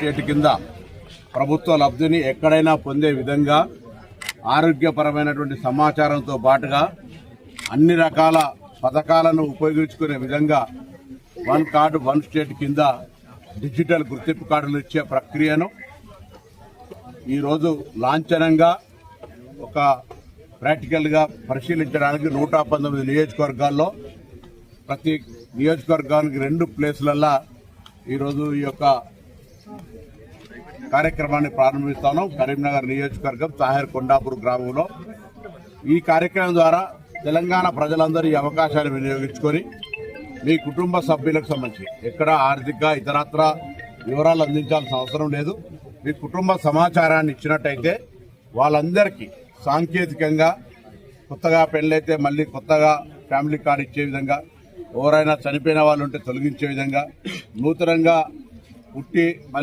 State కింద ప్రభుత్వ లబ్ధిని ఎక్కడైనా పొందే విధంగా ఆరోగ్యపరమైనటువంటి సమాచారంతో పాటుగా అన్ని రకాల పథకాలను ఉపయోగించుకునే విధంగా వన్ కార్డు వన్ స్టేట్ కింద డిజిటల్ గుర్తింపు కార్డులు ఇచ్చే ప్రక్రియను ఈరోజు లాంఛనంగా ఒక ప్రాక్టికల్గా పరిశీలించడానికి 119 నియోజకవర్గాల్లో ప్రతి నియోజకవర్గానికి 2 ప్లేసులల్లా ఈరోజు ఈ యొక్క కార్యక్రమాన్ని ప్రారంభిస్తాను. కరీంనగర్ నియోజకవర్గం తాహేర్ కొండాపూర్ గ్రామంలో ఈ కార్యక్రమం ద్వారా తెలంగాణ ప్రజలందరూ ఈ అవకాశాన్ని వినియోగించుకొని మీ కుటుంబ సభ్యులకు సంబంధించి ఎక్కడ ఆర్థిక ఇతరత్ర వివరాలు అందించాల్సిన అవసరం లేదు. మీ కుటుంబ సమాచారాన్ని ఇచ్చినట్టయితే వాళ్ళందరికీ సాంకేతికంగా కొత్తగా పెళ్ళైతే మళ్ళీ కొత్తగా ఫ్యామిలీ కార్డు ఇచ్చే విధంగా, ఎవరైనా చనిపోయిన వాళ్ళు ఉంటే తొలగించే విధంగా, నూతనంగా పుట్టి